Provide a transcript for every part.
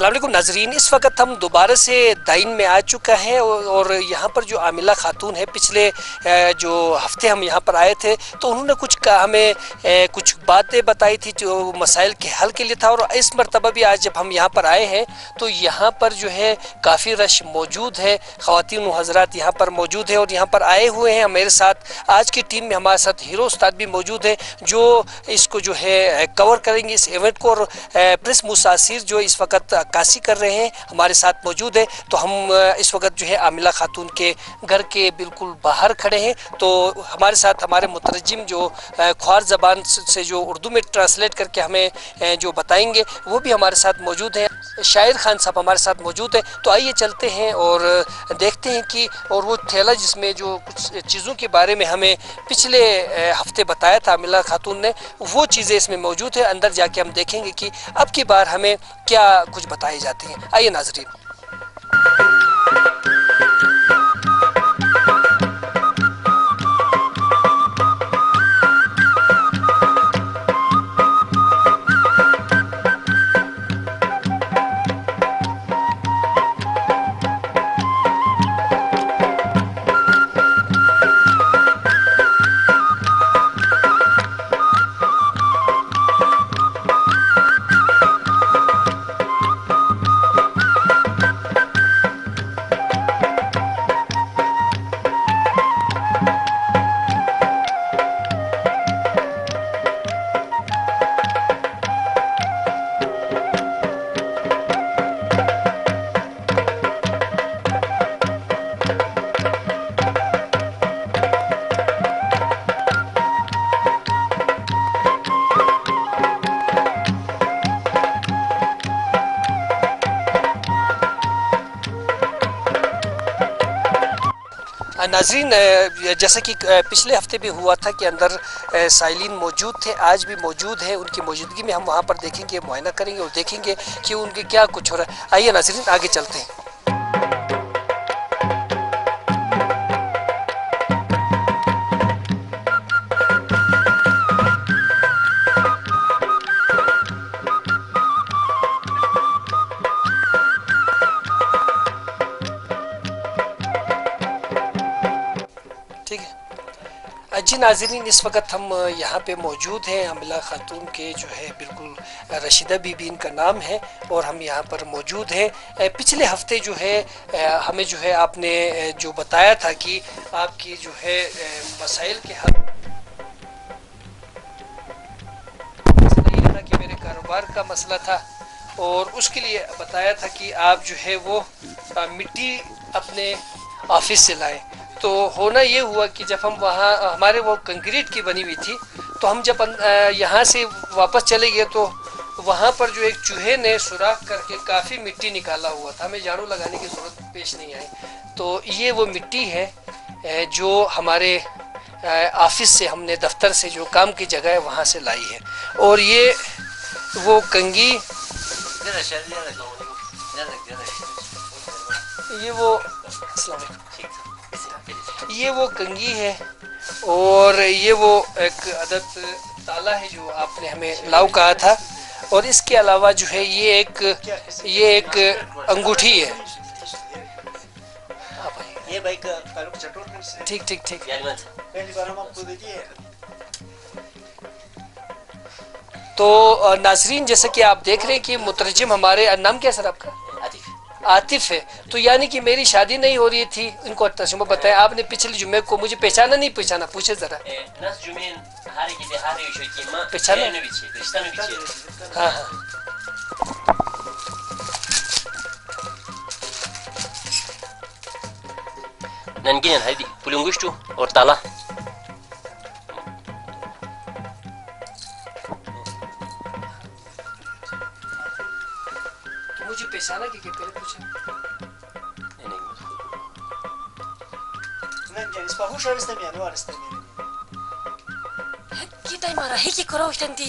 السلام علیکم ناظرین، اس وقت ہم دوبارہ سے دائن میں آ چکا ہے اور یہاں پر جو عاملہ خاتون ہے، پچھلے جو ہفتے ہم یہاں پر آئے تھے تو انہوں نے ہمیں کچھ باتیں بتائی تھی جو مسائل کے حل کے لیے تھا، اور اس مرتبہ بھی آج جب ہم یہاں پر آئے ہیں تو یہاں پر جو ہے کافی رش موجود ہے، خواتین و حضرات یہاں پر موجود ہیں اور یہاں پر آئے ہوئے ہیں میرے ساتھ۔ آج کی ٹیم میں ہمارے ساتھ ہیرو استاد بھی موجود ہیں جو اس کو جو ہے کور کریں گے اس ایونٹ کو، اور پریس موسیٰ جو اس وقت عکاسی کر رہے ہیں ہمارے ساتھ موجود ہے۔ تو ہم اس وقت جو ہے عاملہ خاتون کے گھر کے بالکل باہر کھڑے ہیں، تو ہمارے ساتھ ہمارے مترجم جو کھوار زبان سے جو اردو میں ٹرانسلیٹ کر کے ہمیں جو بتائیں گے وہ بھی ہمارے ساتھ موجود ہیں، شاعر خان صاحب ہمارے ساتھ موجود ہیں۔ تو آئیے چلتے ہیں اور دیکھتے ہیں کہ اور وہ تھیلا جس میں جو کچھ چیزوں کے بارے میں ہمیں پچھلے ہفتے بتایا تھا عاملہ خاتون نے، وہ چیزیں اس میں موجود ہے۔ اندر جا کے ہم دیکھیں گے کہ اب کی بار ہمیں کیا کچھ بتائی جاتی ہیں۔ آئیے ناظرین۔ ناظرین، جیسا کہ پچھلے ہفتے بھی ہوا تھا کہ اندر سائلین موجود تھے، آج بھی موجود ہیں۔ ان کی موجودگی میں ہم وہاں پر دیکھیں گے، معائنہ کریں گے اور دیکھیں گے کہ ان کے کیا کچھ ہو رہا ہے۔ آئیے ناظرین آگے چلتے ہیں۔ جی ناظرین، اس وقت ہم یہاں پہ موجود ہیں عاملہ خاتون کے جو ہے بالکل رشیدہ بی بی ان کا نام ہے، اور ہم یہاں پر موجود ہیں۔ پچھلے ہفتے جو ہے ہمیں جو ہے آپ نے جو بتایا تھا کہ آپ کی جو ہے مسائل کے حل یہ تھا کہ میرے کاروبار کا مسئلہ تھا، اور اس کے لیے بتایا تھا کہ آپ جو ہے وہ مٹی اپنے آفس سے لائیں۔ تو ہونا یہ ہوا کہ جب ہم وہاں ہمارے وہ کنکریٹ کی بنی ہوئی تھی، تو ہم جب یہاں سے واپس چلے گئے تو وہاں پر جو ایک چوہے نے سوراخ کر کے کافی مٹی نکالا ہوا تھا، ہمیں جھاڑو لگانے کی ضرورت پیش نہیں آئی۔ تو یہ وہ مٹی ہے جو ہمارے آفس سے ہم نے دفتر سے جو کام کی جگہ ہے وہاں سے لائی ہے، اور یہ وہ کنگھی یہ وہ کنگھی ہے، اور یہ وہ ایک عدد تالا ہے جو آپ نے ہمیں لاؤ کہا تھا، اور اس کے علاوہ جو ہے یہ ایک انگوٹھی ہے۔ ٹھیک ٹھیک ٹھیک۔ تو ناظرین، جیسا کہ آپ دیکھ رہے ہیں کہ مترجم ہمارے نام کیا سر آپ کا؟ عاطف ہے۔ تو یعنی کہ میری شادی نہیں ہو رہی تھی، ان کو ترجمہ بتائیں۔ آپ نے پچھلے جمعے کو مجھے پہچانا نہیں پہچانا؟ پوچھے ذرا پہچانا؟ ہاں ہاں۔ Nanginan hadi pulungushtu ortala. مجھے پہچانا کہ پہلے پوچھا؟ Nanginan ispahush aristamiyan o aristamiyan. Kita imara hiki korao ishtanti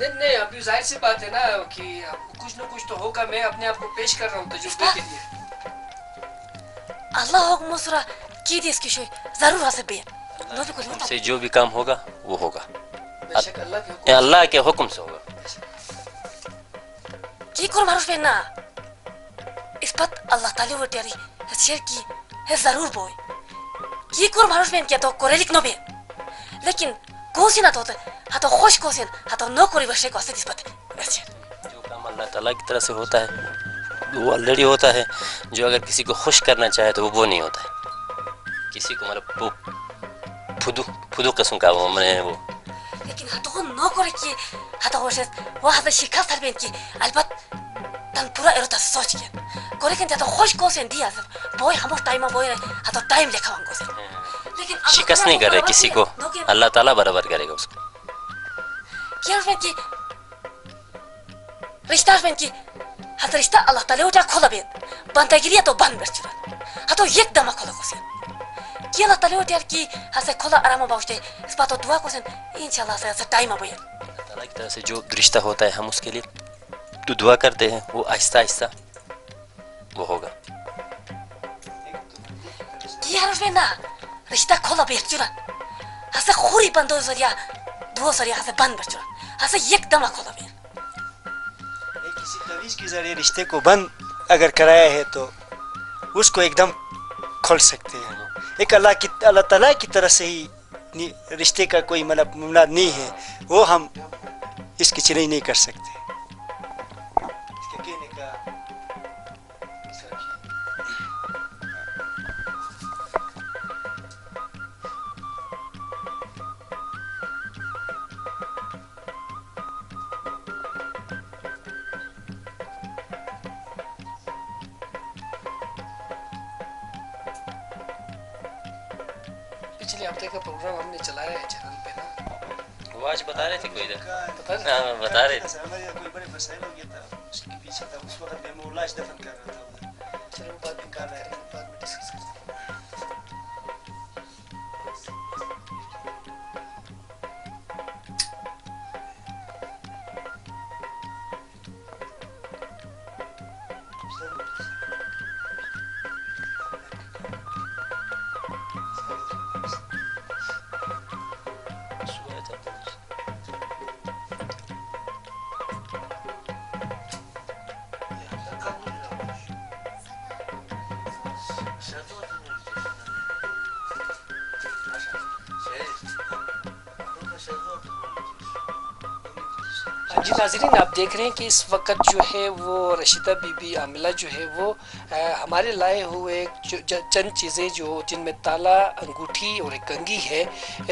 نہیں ابھی ظاہر سی بات ہے نا کہ کچھ نہ کچھ تو ہوگا. میں اپنے آپ کو پیش کر رہا ہوں تجربے کے لیے. اللہ حکم سرا کی دیس کی شوی ضرور حسب بے نو بھی کچھ ہم سے جو بھی کام ہوگا وہ ہوگا بے شک اللہ کے حکم. اللہ کے حکم سے ہوگا. کی کور ماروش بے نا اس پت اللہ تعالی وہ تیاری شیر کی ہے ضرور بوئے کی کور ماروش بے کیا تو کورے لکھنو بے لیکن کوسی نہ تو ہاتھوں خوش کوسین ہاتھوں نو کوری وشے کو اس پت جو کام اللہ تعالیٰ کی طرف سے ہوتا ہے وہ آلریڈی ہوتا ہے. جو اگر کسی کو خوش کرنا چاہے تو وہ نہیں ہوتا ہے. کسی کو مطلب وہ پھدو قسم کا وہ میں وہ لیکن ہاتھوں نو کوری کی ہاتھوں خوش وہ ہاتھ شکست ہر بین کی البت تن پورا ایروتا سوچ کیا کوری کن ہاتھوں خوش کوسین دیا بوئے ہمو ٹائم بوئے ہاتھوں ٹائم لکھا ہوں کوسین لیکن شکست نہیں کر رہے کسی کو. اللہ تعالیٰ برابر کرے گا اس کو. کیا بین کی رشتہ بین کی ہاتھ رشتہ اللہ تعالی اٹھا کھولا بین بندہ گریا تو بند بیٹھ چرا ہاتھوں یک دمہ کھولا کوسین کی اللہ تعالی اٹھا کی ہاتھ سے کھولا آرام باوشتے اس باتوں دعا کوسین انشاءاللہ سے ایسا ٹائم بوئے. اللہ تعالیٰ کی طرف سے جو رشتہ ہوتا ہے ہم اس کے لیے تو دعا کرتے ہیں وہ آہستہ آہستہ وہ ہوگا. کی حرف میں نا رشتہ کھولا بیٹھ چرا ہاتھ سے خوری بندوں ذریعہ دعا ذریعہ ہاتھ سے بند بیٹھ چرا ہاتھ سے یک دمہ کھولا بین. کسی تویز کے ذریعے رشتے کو بند اگر کرایا ہے تو اس کو ایک دم کھول سکتے ہیں. ایک اللہ تعالیٰ کی طرف سے ہی رشتے کا کوئی ممنع نہیں ہے وہ ہم اس کی چنئی نہیں کر سکتے. اس کے کہنے کا پچھلے ہفتے کا پروگرام ہم نے چلایا ہے چینل پہ نا. وہ آج بتا رہے تھے کوئی ادھر بتا رہے بتا رہے تھے. ہمارے کوئی بڑے مسائل ہو گیا تھا اس کے پیچھے تھا اس وقت میں لاش دفن کر رہا تھا. چلو بعد میں کر رہے ہیں بعد میں ڈسکس کرتے ہیں. جی ناظرین آپ دیکھ رہے ہیں کہ اس وقت جو ہے وہ رشیدہ بی بی عاملہ جو ہے وہ ہمارے لائے ہوئے چند چیزیں جو جن میں تالا انگوٹھی اور ایک کنگھی ہے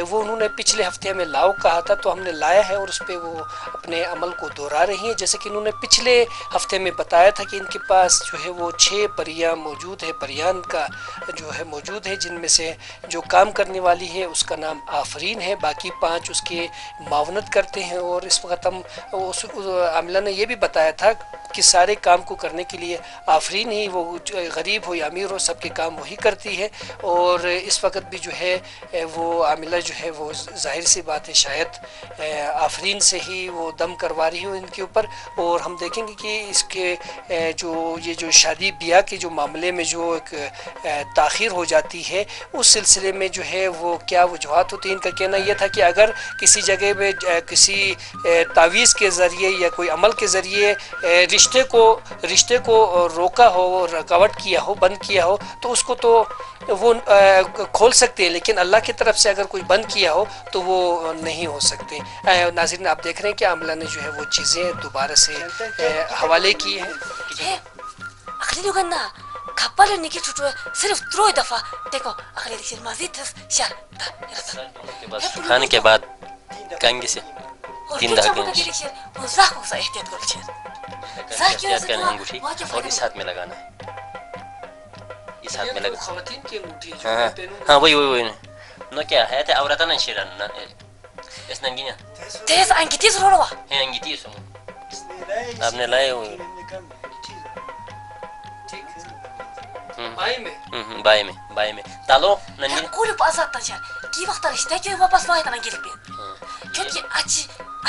وہ انہوں نے پچھلے ہفتے ہمیں لاؤ کہا تھا تو ہم نے لایا ہے اور اس پہ وہ اپنے عمل کو دہرا رہی ہیں. جیسے کہ انہوں نے پچھلے ہفتے میں بتایا تھا کہ ان کے پاس جو ہے وہ 6 پریاں موجود ہے پریان کا جو ہے موجود ہے جن میں سے جو کام کرنے والی ہے اس کا نام آفرین ہے باقی 5 اس کے معاونت کرتے ہیں. اور اس وقت ہم اس عاملہ نے یہ بھی بتایا تھا کہ سارے کام کو کرنے کے لیے آفرین ہی وہ غریب ہو یا امیر ہو سب کے کام وہی کرتی ہے. اور اس وقت بھی جو ہے وہ عاملہ جو ہے وہ ظاہر سی بات ہے شاید آفرین سے ہی وہ دم کروا رہی ہو ان کے اوپر. اور ہم دیکھیں گے کہ اس کے یہ جو شادی بیاہ کے جو معاملے میں جو ایک تاخیر ہو جاتی ہے اس سلسلے میں جو ہے وہ کیا وجوہات ہوتی ہیں. ان کا کہنا یہ تھا کہ اگر کسی جگہ میں کسی تعویذ کے ذریعے یا کوئی عمل کے ذریعے رشتے کو روکا ہو رکاوٹ کیا ہو بند کیا ہو تو اس کو تو وہ کھول سکتے ہیں لیکن اللہ کی طرف سے اگر کوئی بند کیا ہو تو وہ نہیں ہو سکتے. ناظرین آپ دیکھ رہے ہیں کہ عاملہ نے جو ہے وہ چیزیں دوبارہ سے حوالے کی ہیں. اخلی لوگن نا کھپل نکی چھوٹو صرف 3 دفعہ دیکھو اخلی لیکن مزید شر کھانے کے بعد کنگھی سے 3 دھاگے وہ زاہ کو احتیاط کرو چھے احتیاط کرنا انگوٹھی اور اس ہاتھ میں لگانا ہے. اس ہاتھ میں لگا خواتین کی انگوٹھی ہاں وہی نو کیا ہے تے عورتاں نہ شیران اس ننگینا تیز انگیتیز رولوا ہے انگیتیز آپ نے لائے ہوئے بائی میں تالو ننگی کولی پاسات تنشار کی وقت رشتے کیوں واپس وائے تنگی لپین کیونکہ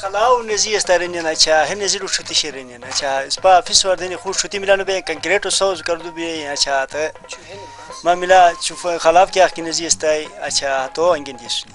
خلاو نزی استرینن اچھا ہے نزی رو چھتی شیرینن اچھا اس پا آفیس وردنی خوش چھتی ملانو بے کنکریٹ سوز کردو بے اچھا تا ما ملا شوف خلاف کی اخی نزی استای اچھا تو انگن دیسنی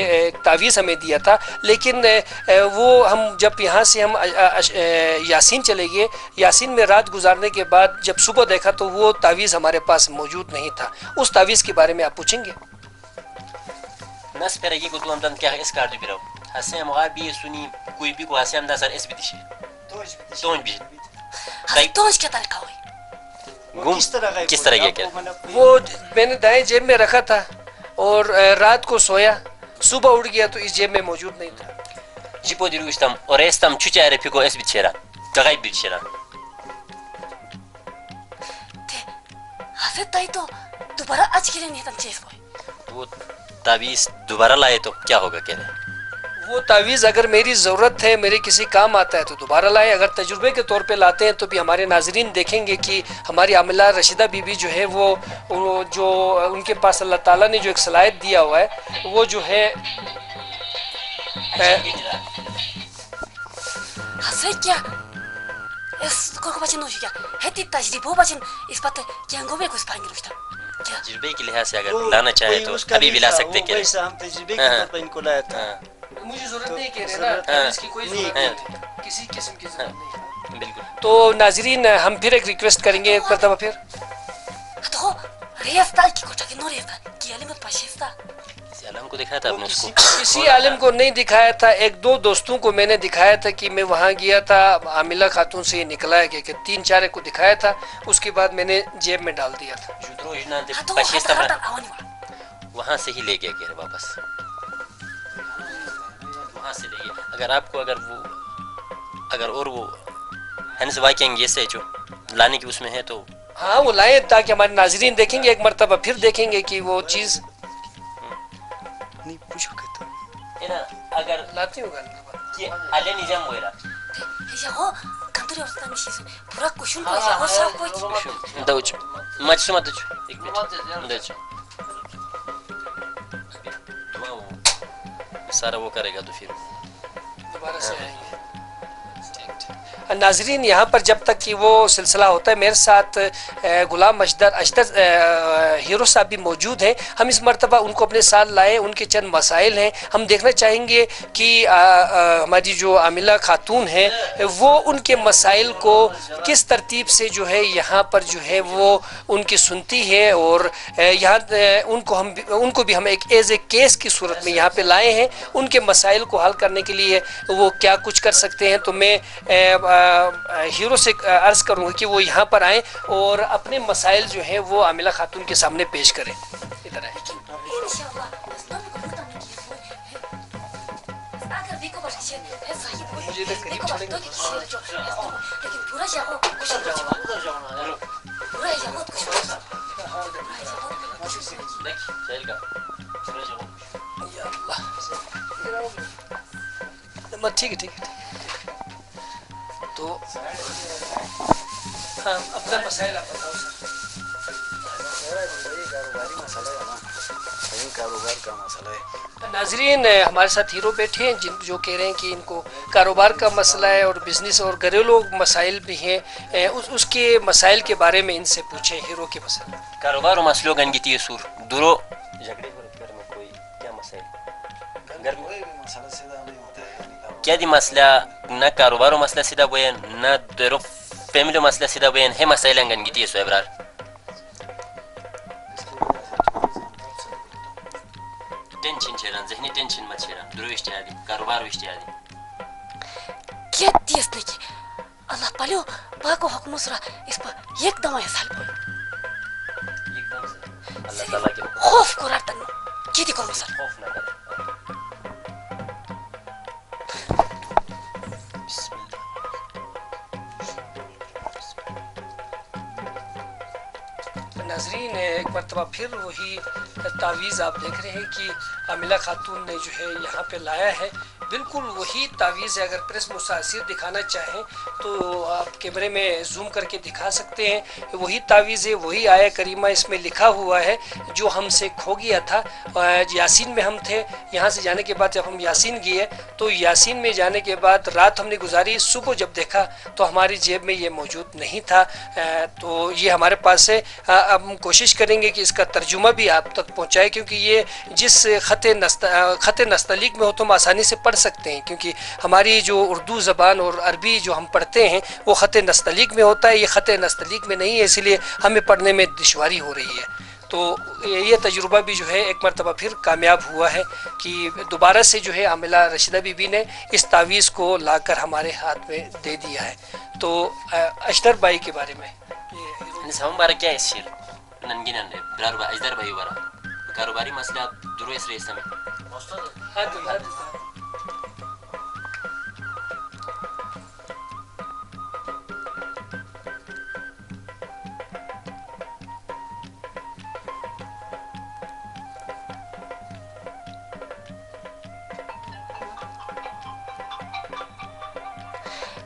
ایک تعویذ ہمیں دیا تھا، لیکن وہ ہم جب یہاں سے ہم یاسین چلے گئے، یاسین میں رات گزارنے کے بعد جب صبح دیکھا تو وہ تعویذ ہمارے پاس موجود نہیں تھا. اس تعویذ کے بارے میں آپ پوچھیں گے؟ ناس پرگی کو تو ہم کیا اس کارڈ برو ہسے مغابی سنی کوئی بھی کو ہسے اندر سر اس بھی دشے تو بھی توج کیا طریقہ ہوئی؟ گم کس طرح یہ کیا وہ میں نے دائیں جیب میں رکھا تھا اور رات کو سویا، صبح اٹھ گیا تو اس جیب میں موجود نہیں تھا. جیپو دیرو استم اور استم چوچا رفی کو اس بھی چھرا تغیب بھی چھرا ہسے تائی تو دوبارہ آج کے لیے نہیں تم چیز کوئی. وہ تعویذ دوبارہ لائے تو کیا ہوگا کہہ رہے وہ تعویذ اگر میری ضرورت ہے، میرے کسی کام آتا ہے تو دوبارہ لائے، اگر تجربے کے طور پہ لاتے ہیں تو بھی ہمارے ناظرین دیکھیں گے کہ ہماری عاملہ رشیدہ بی بی جو ہے وہ جو ان کے پاس اللہ تعالیٰ نے جو ایک صلاحیت دیا ہوا ہے وہ جو ہے ہسے کیا اس کو بچن نوشی کیا ہے تجربہ بچن اس بات کینگو میں کچھ پائیں گے رشتہ کیا تجربے کے لحاظ سے اگر لانا چاہے تو ابھی بھی لا سکتے کیا ویسا ہم تجربے کے طور پر ان کو لایا تھا. مجھے ضرورت نہیں کہہ رہے نا، تعویذ کی کوئی ضرورت نہیں ہے، کسی قسم کی ضرورت نہیں ہے. بالکل. تو ناظرین ہم پھر ایک ریکویسٹ کریں گے ایک مرتبہ پھر تو ریستا کی کوٹا کی نو ریستا کی علمت پاشیستا کسی عالم کو دکھایا تھا آپ نے اس کو کسی عالم کو نہیں دکھایا تھا، ایک دو دوستوں کو میں نے دکھایا تھا کہ میں وہاں گیا تھا، عاملہ خاتون سے یہ نکلا ہے کہ تین چار کو دکھایا تھا، اس کے بعد میں نے جیب میں ڈال دیا تھا. جدرو یونا دے تو پچیس تمرا آوانی وڑا وہاں سے ہی لے گیا کہہ رہے واپس وہاں سے لے گیا. اگر آپ کو اگر اور وہ ہنس واقعیں یہ سے جو لانے کی اس میں ہے تو ہاں وہ لائیں تاکہ ہمارے ناظرین دیکھیں گے، ایک مرتبہ پھر دیکھیں گے کہ وہ چیز نہیں پوچھو کہتا اگر لاتی ہوگا. کہ علی نظام ہوئے یا ہو کندری اور ستا میشی سے پورا کشن کو یا ہو سب کوئی دوچ مچ مت دوچ ایک منٹ دوچ سارا وہ کرے گا تو پھر دوبارہ سے آئیں گے. ناظرین یہاں پر جب تک کہ وہ سلسلہ ہوتا ہے میرے ساتھ غلام اشدر ہیرو صاحب بھی موجود ہیں. ہم اس مرتبہ ان کو اپنے ساتھ لائے، ان کے چند مسائل ہیں، ہم دیکھنا چاہیں گے کہ ہماری جو عاملہ خاتون ہیں وہ ان کے مسائل کو کس ترتیب سے جو ہے یہاں پر جو ہے وہ ان کی سنتی ہے، اور یہاں ان کو بھی ہم ایک ایز اے کیس کی صورت میں یہاں پہ لائے ہیں. ان کے مسائل کو حل کرنے کے لیے وہ کیا کچھ کر سکتے ہیں. تو میں ہیرو سے عرض کروں گا کہ وہ یہاں پر آئیں اور اپنے مسائل جو ہیں وہ عاملہ خاتون کے سامنے پیش کریں. ادھر آئیں. انشاءاللہ اس نام کو پتہ نہیں اگر دیکھو بس ہے صحیح مجھے ادھر قریب چھوڑیں گے. لیکن پورا جاؤ کچھ پورا جاؤ کچھ یا اللہ ٹھیک ہے ٹھیک ہے. تو ہاں اپنا مسائل آپ بتاؤ سر. کاروبار کا مسئلہ ہے. ناظرین ہمارے ساتھ ہیرو بیٹھے ہیں جو کہہ رہے ہیں کہ ان کو کاروبار کا مسئلہ ہے اور بزنس اور گھریلو مسائل بھی ہیں. اس کے مسائل کے بارے میں ان سے پوچھیں ہیرو کے مسائل. کاروبار و مسئلوں گنگیتی ہے سور درو جھگڑے ہو رہے گھر میں کوئی کیا مسائل گھر میں مسئلہ سیدھا نہیں ہوتا ہے. کیا دی مسئلہ نہ کاروبار و مسئلہ سیدھا بوین نہ درو فیملی و مسئلہ سیدھا بوین ہے مسائل گنگیتی ہے سو ابرار ٹینشن چھیران ذہنی ٹینشن مت چھیران درو اشتیادی کاروبار و اشتیادی کیا دیس نے کی اللہ پالیو پاک و حکم سرا اس پر ایک دم ہے سال پوئی ایک دم سے اللہ تعالیٰ کے خوف کو راتن کی دی کرو سر خوف نہ کرے. بسم اللہ. ناظرین ایک مرتبہ پھر وہی تعویذ آپ دیکھ رہے ہیں کہ عاملہ خاتون نے جو ہے یہاں پہ لایا ہے. بالکل وہی تعویذ ہے. اگر پریس متاثر دکھانا چاہیں تو آپ کیمرے میں زوم کر کے دکھا سکتے ہیں. وہی تعویذ ہے, وہی آیہ کریمہ اس میں لکھا ہوا ہے جو ہم سے کھو گیا تھا. یاسین میں ہم تھے, یہاں سے جانے کے بعد جب ہم یاسین گئے تو یاسین میں جانے کے بعد رات ہم نے گزاری, صبح جب دیکھا تو ہماری جیب میں یہ موجود نہیں تھا. تو یہ ہمارے پاس ہے. اب ہم کوشش کریں گے کہ اس کا ترجمہ بھی آپ تک پہنچائے, کیونکہ یہ جس خط نستعلیق میں ہو تو ہم آسانی سے پڑھ سکتے ہیں, کیونکہ ہماری جو اردو زبان اور عربی جو ہم پڑھتے ہیں وہ خط نستعلیق میں ہوتا ہے, یہ خط نستعلیق میں نہیں ہے, اس لیے ہمیں پڑھنے میں دشواری ہو رہی ہے. تو یہ تجربہ بھی جو ہے ایک مرتبہ پھر کامیاب ہوا ہے کہ دوبارہ سے جو ہے عاملہ رشیدہ بی بی نے اس تعویذ کو لا کر ہمارے ہاتھ میں دے دیا ہے. تو اشتر بھائی کے بارے میں نسام بارہ کیا اس شیر ننگینن برار با اجدر بھائی بارہ کاروباری مسئلہ درویس رئیس میں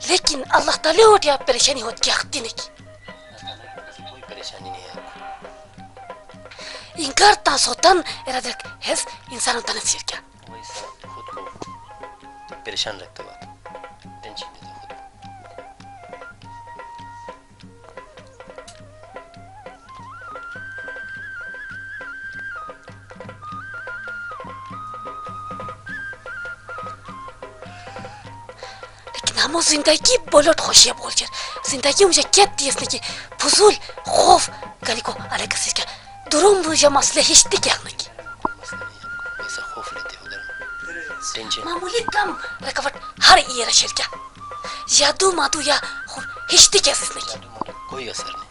لیکن اللہ تعالی ہوتی آپ پریشانی ہوتی کیا خطی نہیں کی کوئی پریشانی نہیں ہے. انکار تاسوتن ارادک حس انسان تن سیر کیا وہ اس خود کو پریشان رکھتا ہوا ٹینشن دیتا خود کو. لیکن ہم زندگی بولٹ خوشی بول چر زندگی مجھے کیا دیس نہیں کہ فضول خوف گلی کو علیہ کسی کیا دروم مجھے مسئلے ہشتی کیا نہیں کی کوئی مسئلہ نہیں ہے, ایسا خوف لیتے ہو ادھر ٹینشن معمولی کم رکاوٹ ہر یہ رشید کیا یادو مادو یا ہشتی کیسے نہیں کی کوئی اثر نہیں.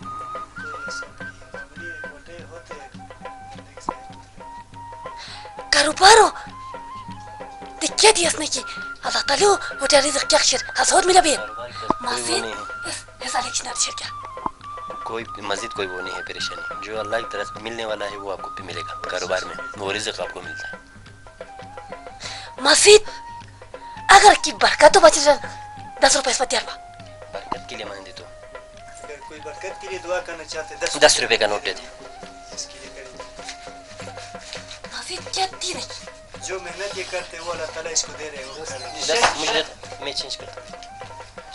کاروبارو دیکھیا دیس نہیں کی اللہ تعالی وہ تیاری رزق کیا خشیر حسود ملا بھی ماسین اس الیکشن رشید کیا کوئی مزید کوئی وہ نہیں ہے پریشانی. جو اللہ کی طرف سے ملنے والا ہے وہ آپ کو بھی ملے گا کاروبار میں, وہ رزق آپ کو ملتا ہے. مزید اگر کی برکت تو بچ 10 روپے اس پر تیار با برکت کے لیے مانگے تو اگر کوئی برکت کے لیے دعا کرنا چاہتے 10 روپے کا نوٹ دے دیں. اس کے لیے کریں. مزید کیا دی نہیں جو محنت یہ کرتے ہیں وہ اللہ تعالیٰ اس کو دے رہے ہیں, وہ کر رہے 10 مجھے دے دو, میں چینج کرتا ہوں.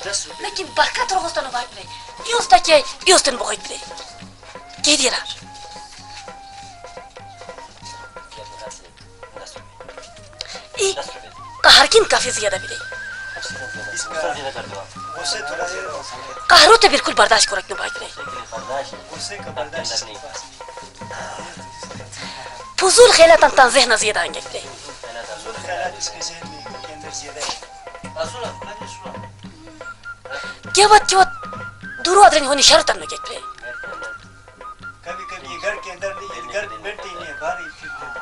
10 روپے لیکن برکت رو گستانو بائی پلے یوستا کیا یوستن بغائی پلے کی دیرا ای قہرکین کافی زیادہ بھی اسے تھوڑا زیادہ ہو سکتا ہے. قہرو تے بالکل برداشت کو رکھنے بائی پلے اسے کا برداشت اس کے پاس نہیں. فضول خیلات انتان ذہن زیادہ آئیں گے پلے خیالات اس کے ذہن میں کے اندر زیادہ ہے. کیا بات دورو ادرین ہونی شرطن میں پلے کبھی کبھی یہ گھر کے اندر نہیں, یہ گھر بیٹھتے ہی نہیں ہے, باہر ہی پھرتے ہیں.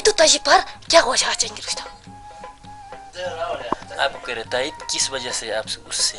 تو تجی پر کیا وجہ چاہیں گے رشتہ آپ کو رتائید کس وجہ سے آپ اس سے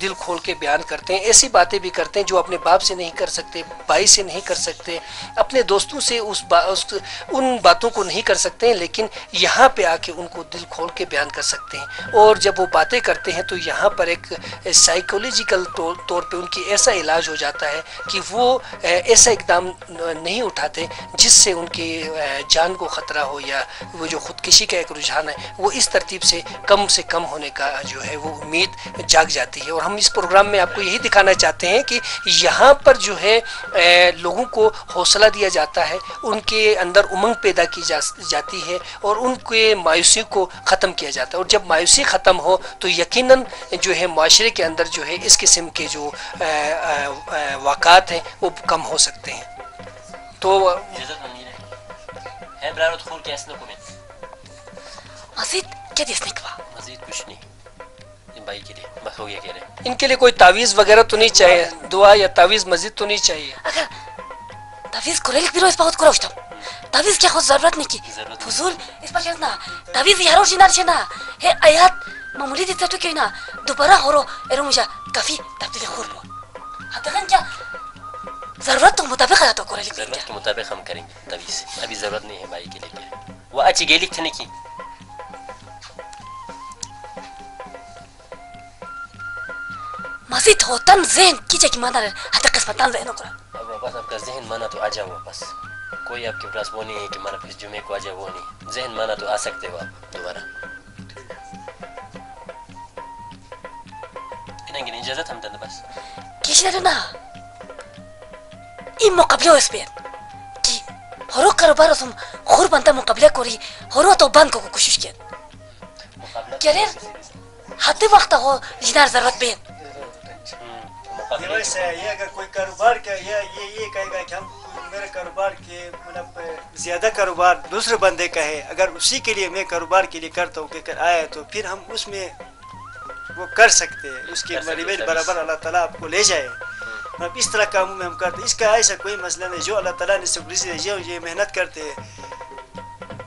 دل کھول کے بیان کرتے ہیں, ایسی باتیں بھی کرتے ہیں جو اپنے باپ سے نہیں کر سکتے, بھائی سے نہیں کر سکتے, اپنے دوستوں سے ان باتوں کو نہیں کر سکتے ہیں, لیکن یہاں پہ آ کے ان کو دل کھول کے بیان کر سکتے ہیں. اور جب وہ باتیں کرتے ہیں تو یہاں پر ایک سائیکولوجیکل طور پہ ان کی ایسا علاج ہو جاتا ہے کہ وہ ایسا اقدام نہیں اٹھاتے جس سے ان کی جان کو خطرہ ہو, یا وہ جو خودکشی کا ایک رجحان ہے وہ اس ترتیب سے کم ہونے کا جو ہے وہ امید جاگ جاتی ہے. اور ہم اس پروگرام میں آپ کو یہی دکھانا چاہتے ہیں کہ یہاں پر جو ہے لوگوں کو حوصلہ دیا جاتا ہے, ان کے اندر امنگ پیدا کی جاتی ہے, اور ان کے مایوسی کو ختم کیا جاتا ہے. اور جب مایوسی ختم ہو تو یقیناً جو ہے معاشرے کے اندر جو ہے اس قسم کے جو واقعات ہیں وہ کم ہو سکتے ہیں. تو مزید کیا دیسنے کا مزید کچھ نہیں, بھائی کے لیے بس ہو گیا کہہ رہے ہیں. ان کے لیے کوئی تعویذ وغیرہ تو نہیں چاہیے, دعا یا تعویذ مزید تو نہیں چاہیے. اگر تعویذ کوریلک بیرو اس بہت کروشتم تعویذ کیا خود ضرورت نہیں کی فضول اس پر چیز نا تعویذ یارو شینار شنا ہے آیات معمولی دیتا تو کیوں نا دوبارہ ہو رو ایرو مجھا کافی تبدیلی خور بو حتی کیا ضرورت تو مطابق ہے تو کوریلک بیرو ضرورت کے مطابق ہم کریں گے تعویذ, ابھی ضرورت نہیں ہے بھائی کے لیے. وہ اچھی گیلک تھے نہیں کی مزید ہوتن ذہن کیجئے کہ مانا رہے حتی قسمتان ذہنوں کرا. بس آپ کا ذہن مانا تو آ جاؤ واپس, کوئی آپ کے پاس وہ نہیں ہے کہ مانا پھر جمعے کو آ جائے, وہ نہیں. ذہن مانا تو آ سکتے ہو آپ دوبارہ. انہیں گی اجازت ہم دن بس کیش رہے نا این مقابلے ہو اس پیر کہ ہرو کاروبار اسم خور بنتا مقابلے کوری ہرو تو بند کو کوشش کیا کیا رہے حتی وقت ہو جنار ضرورت بین. ویسے یہ اگر کوئی کاروبار کا یہ کہے گا کہ ہم میرے کاروبار کے مطلب زیادہ کاروبار دوسرے بندے کا ہے, اگر اسی کے لیے میں کاروبار کے لیے کرتا ہوں کہ آیا تو پھر ہم اس میں وہ کر سکتے ہیں, اس کے برابر اللہ تعالیٰ آپ کو لے جائے. مطلب اس طرح کاموں میں ہم کرتے ہیں. اس کا ایسا کوئی مسئلہ نہیں, جو اللہ تعالیٰ نے سبریزی جو یہ محنت کرتے ہیں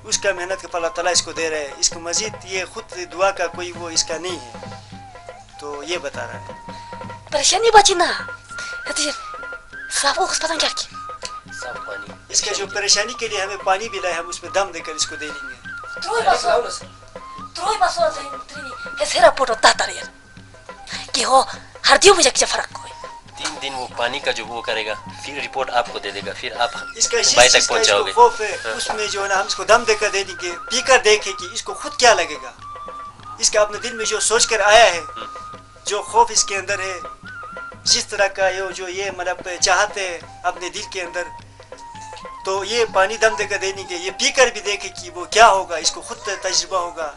اس کا محنت کا اللہ تعالیٰ اس کو دے رہے ہیں. اس کو مزید یہ خود دعا کا کوئی وہ اس کا نہیں ہے, تو یہ بتا رہا ہے. پریشانی بچی نا صاف اس پتہ کیا کی صاف پانی. اس کا جو پریشانی کے لیے ہمیں پانی بھی لائے, ہم اس میں دم دے کر اس کو دے لیں گے. تروئی باسو ترینی ہے سیرا پوٹو تاتا رہے کہ ہو ہر دیو مجھے کچھ فرق ہوئی. 3 دن وہ پانی کا جو وہ کرے گا, پھر رپورٹ آپ کو دے دے گا, پھر آپ اس کا بائی تک پہنچ جاؤ گے. خوف ہے اس میں جو ہے نا, ہم اس کو دم دے کر دے دیں گے, پی کر دیکھے کہ اس کو خود کیا لگے گا. اس کا اپنے دل میں جو سوچ کر آیا ہے, جو خوف اس کے اندر ہے, جس طرح کا جو یہ مطلب چاہتے ہیں اپنے دل کے اندر, تو یہ پانی دم دے کر دینے کے, یہ پی کر بھی دیکھے کہ وہ کیا ہوگا, اس کو خود تجربہ ہوگا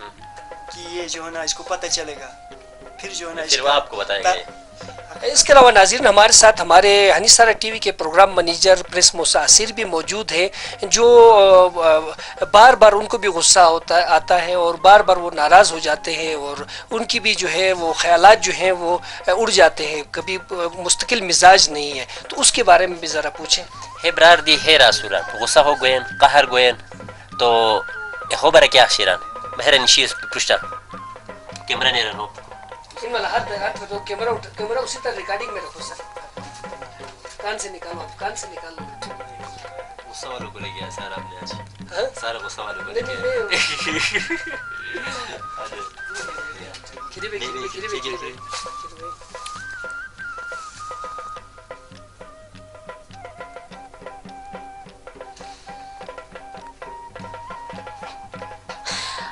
کہ یہ جو ہے نا اس کو پتہ چلے گا, پھر جو ہے نا پھر وہ آپ کو بتائیں گے. اس کے علاوہ ناظرین ہمارے ساتھ ہمارے ہنیسارا ٹی وی کے پروگرام منیجر پریس مستاثر بھی موجود ہے, جو بار بار ان کو بھی غصہ آتا ہے اور بار بار وہ ناراض ہو جاتے ہیں, اور ان کی بھی جو ہے وہ خیالات جو ہیں وہ اڑ جاتے ہیں, کبھی مستقل مزاج نہیں ہے. تو اس کے بارے میں بھی ذرا پوچھیں. ہے برار دی ہے راسوران غصہ ہو گوین قہر گوین تو ہو برا کیا شیران بہر نشیز پرشتا کیمرہ نہیں رہنو کیمرہ اسی طرح ریکارڈنگ میں رکھو سر, کان سے نکالو, کان سے نکالو. غصہ والوں کو لے گیا سارا آپ نے آج, سارا غصہ والوں کو لے گیا.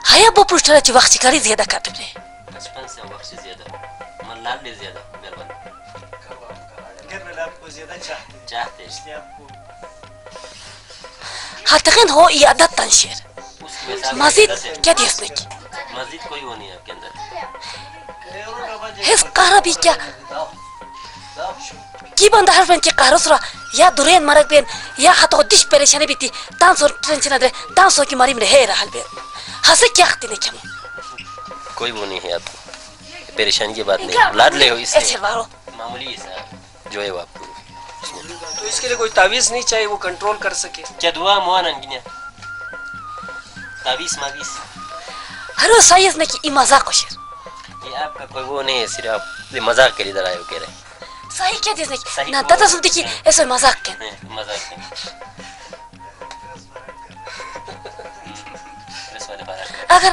ہایا وہ پوچھ رہا وقت شکاری زیادہ کاٹ رہے 55 سے وقت زیادہ من لال بھی زیادہ مہربان گھر آپ کو زیادہ چاہتے ہیں, اس لیے آپ کو حتقین ہو یہ عدد تنشیر مزید کیا دیسنے کی مزید کوئی وہ نہیں ہے آپ کے اندر. حس قہرہ بھی کیا کی بندہ حرف بین کی قہرہ سرا یا دورین مرک بین یا حتی دیش پریشانی بھی تھی تان سو ٹرنچنہ دے تان سو کی ماری میں ہے رحل بین ہسے کیا خطی نہیں کیا کوئی وہ نہیں ہے آپ پریشانی کی بات نہیں, لاد لے ہو اس سے معمولی ہے جو ہے وہ آپ کو. تو اس کے لیے کوئی تعویذ نہیں چاہیے وہ کنٹرول کر سکے. کیا دعا موانا گنیا تعویذ ماویز ہر وہ سائز نے کی ای مزاق ہو شیر یہ آپ کا کوئی وہ نہیں ہے, صرف آپ مذاق کے لیے ادھر آئے ہو کہہ رہے ہیں. صحیح کیا دیس صحیح نہیں نا دادا سنتی کی ایسے مذاق کیا مذاق کے اگر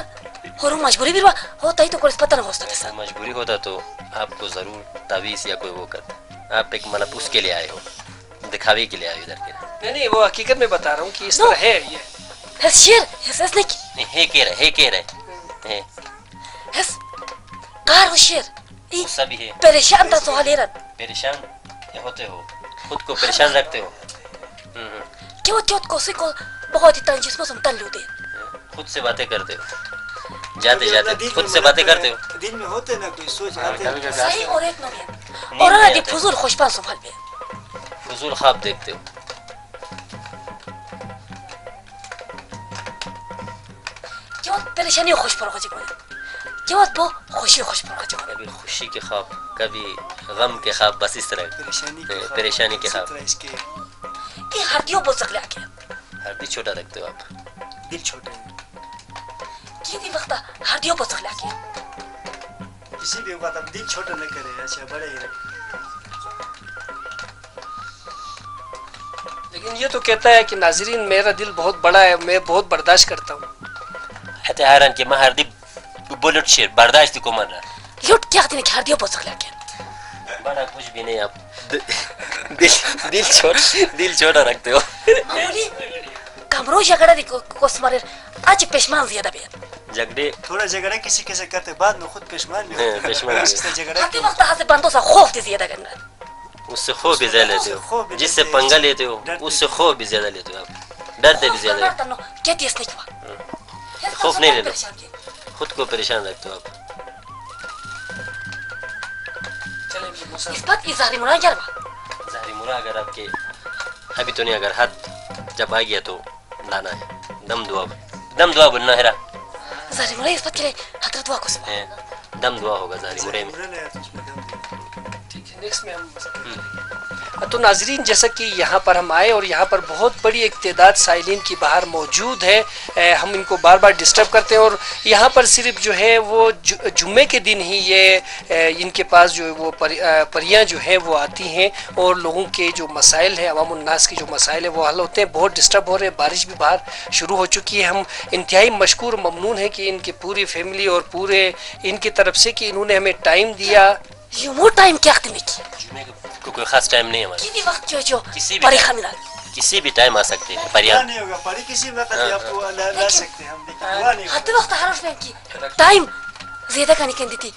ہورو مجبوری بھی ہوتا ہی تو کوئی پتہ نہ ہوتا تھا مجبوری ہوتا تو آپ کو ضرور تعویذ یا کوئی وہ کرتا. آپ ایک مطلب اس کے لیے آئے ہو, دکھاوے کے لیے آئے ہو ادھر کے. نہیں وہ حقیقت میں بتا رہا ہوں کہ اس طرح ہے یہ. ہس شیر ہس اس نہیں ہے کہہ رہے ہس کار ہو شیر سبھی ہے. پریشان تھا تو حالیرت پریشان ہوتے ہو, خود کو پریشان رکھتے ہو, کیوں تیوت کو کو بہت ہی تنگ جسم سم تن لو دے خود سے باتیں کرتے ہو, جاتے جاتے خود سے باتیں کرتے ہو. دل میں ہوتے نا کوئی سوچ آتے ہیں. صحیح اور ایک نو اور انا دی فضول خوش پان سنبھال بے فضول خواب دیکھتے ہو. کیوں پریشانی خوش پر ہو جی کوئی کیوں وہ خوشی خوش پر ہو جی کبھی خوشی کے خواب, کبھی غم کے خواب, بس اس طرح پریشانی کے خواب. کہ ہردیوں بول سکلے آگے ہردی چھوٹا رکھتے ہو آپ, دل چھوٹے ہیں. کی دی وقت ہردیوں بول سکلے آگے کسی بھی وقت ہم دل چھوٹا نہ کریں, اچھا بڑے ہی رکھیں. لیکن یہ تو کہتا ہے کہ ناظرین میرا دل بہت بڑا ہے, میں بہت برداشت کرتا ہوں. حتی حیران کہ میں ہردی بولٹ شیر برداشت کو من رہا. لوٹ کیا کہتے ہیں کہ ہردیوں بول سکلے آگے بڑا کچھ بھی نہیں, آپ دل چھوٹا رکھتے ہو. معمولی کمرو جھگڑا دی کو سمارے آج پیشمان زیادہ بے جھگڑے تھوڑا جھگڑا کسی کے سے کرتے بعد میں خود پشمان بھی ہوتے ہیں. پشمان بھی. اس سے جھگڑا ہر وقت ہاتھ سے بندوں سے خوف دی زیادہ کرنا اس سے خوف بھی زیادہ لیتے ہو, جس سے پنگا لیتے ہو اس سے خوف بھی زیادہ لیتے ہو, آپ ڈرتے بھی زیادہ. کیا دیس نہیں کیا خوف نہیں لیتے, خود کو پریشان رکھتے ہو آپ. اس بات اظہاری مراد کیا رہا ظاہری مراد اگر آپ کے ابھی تو نہیں, اگر ہاتھ جب آ گیا تو لانا ہے. دم دعا بولنا ہے. ظاہری مراد اس بات کے لیے حضرت دعا کو سما دم دعا ہوگا ظاہری مراد میں. ٹھیک ہے, نیکسٹ میں ہم تو ناظرین جیسا کہ یہاں پر ہم آئے اور یہاں پر بہت بڑی ایک تعداد سائلین کی باہر موجود ہے, ہم ان کو بار بار ڈسٹرب کرتے ہیں اور یہاں پر صرف جو ہے وہ جمعے کے دن ہی یہ ان کے پاس جو وہ پریاں جو ہیں وہ آتی ہیں اور لوگوں کے جو مسائل ہیں, عوام الناس کے جو مسائل ہیں وہ حل ہوتے ہیں. بہت ڈسٹرب ہو رہے ہیں, بارش بھی باہر شروع ہو چکی ہے. ہم انتہائی مشکور ممنون ہیں کہ ان کی پوری فیملی اور پورے ان کی طرف سے کہ انہوں نے ہمیں ٹائم دیا. یوں مو ٹائم کیا کرنے کی جمعے کو کوئی خاص ٹائم نہیں ہے ہمارا, کسی وقت جو کسی بھی پری خمیرہ کسی بھی ٹائم آ سکتے ہیں. دعا پریان نہیں ہوگا, پری کسی وقت بھی آپ کو لا سکتے ہیں ہم, لیکن دعا نہیں ہر وقت ہر اس میں کی ٹائم زیادہ کرنے کی دیتی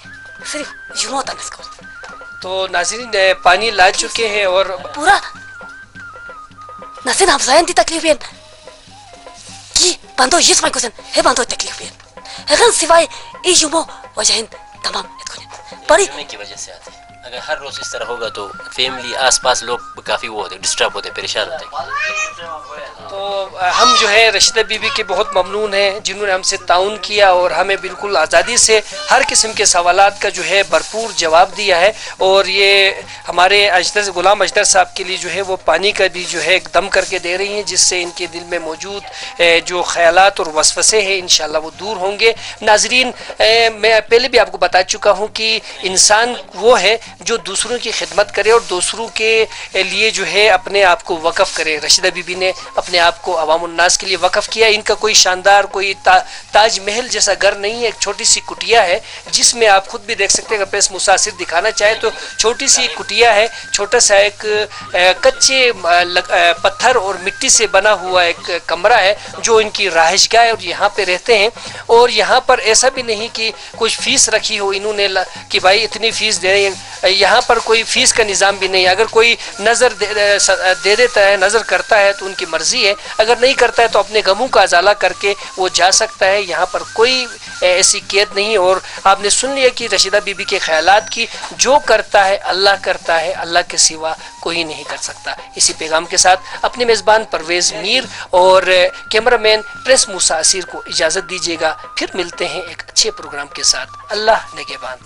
صرف جمعہ تک اس کو تو ناظرین پانی لا چکے ہیں اور پورا نسین ہمسائن دی تکلیف ہے کی بندو یس میں کوسن ہے بندو تکلیف ہے اگر سوائے ای جمعہ وجہ تمام پری جمعے کی وجہ سے آتے ہیں. اگر ہر روز اس طرح ہوگا تو فیملی آس پاس لوگ کافی وہ ہوتے, ڈسٹرب ہوتے, پریشان ہوتے. تو ہم جو ہے رشیدہ بی بی کے بہت ممنون ہیں جنہوں نے ہم سے تعاون کیا اور ہمیں بالکل آزادی سے ہر قسم کے سوالات کا جو ہے بھرپور جواب دیا ہے. اور یہ ہمارے اجدر غلام اجدر صاحب کے لیے جو ہے وہ پانی کا بھی جو ہے ایک دم کر کے دے رہی ہیں, جس سے ان کے دل میں موجود جو خیالات اور وسوسے ہیں انشاءاللہ وہ دور ہوں گے. ناظرین میں پہلے بھی آپ کو بتا چکا ہوں کہ انسان وہ ہے جو دوسروں کی خدمت کرے اور دوسروں کے لیے جو ہے اپنے آپ کو وقف کرے. رشیدہ بی بی نے اپنے آپ کو عوام الناس کے لیے وقف کیا. ان کا کوئی شاندار کوئی تاج محل جیسا گھر نہیں ہے, ایک چھوٹی سی کٹیا ہے جس میں آپ خود بھی دیکھ سکتے ہیں. اگر پیس مسافر دکھانا چاہے تو چھوٹی سی کٹیا ہے, چھوٹا سا ایک کچے پتھر اور مٹی سے بنا ہوا ایک کمرہ ہے جو ان کی رہائش گاہ ہے اور یہاں پہ رہتے ہیں. اور یہاں پر ایسا بھی نہیں کہ کچھ فیس رکھی ہو انہوں نے کہ بھائی اتنی فیس دے رہے ہیں, یہاں پر کوئی فیس کا نظام بھی نہیں ہے. اگر کوئی نظر دے دیتا ہے, نظر کرتا ہے تو ان کی مرضی ہے, اگر نہیں کرتا ہے تو اپنے غموں کا ازالہ کر کے وہ جا سکتا ہے. یہاں پر کوئی ایسی قید نہیں. اور آپ نے سن لیا کہ رشیدہ بی بی کے خیالات کی جو کرتا ہے اللہ کرتا ہے, اللہ کے سوا کوئی نہیں کر سکتا. اسی پیغام کے ساتھ اپنے میزبان پرویز میر اور کیمرہ مین پریس موسیٰ اسیر کو اجازت دیجیے گا. پھر ملتے ہیں ایک اچھے پروگرام کے ساتھ. اللہ نگہبان.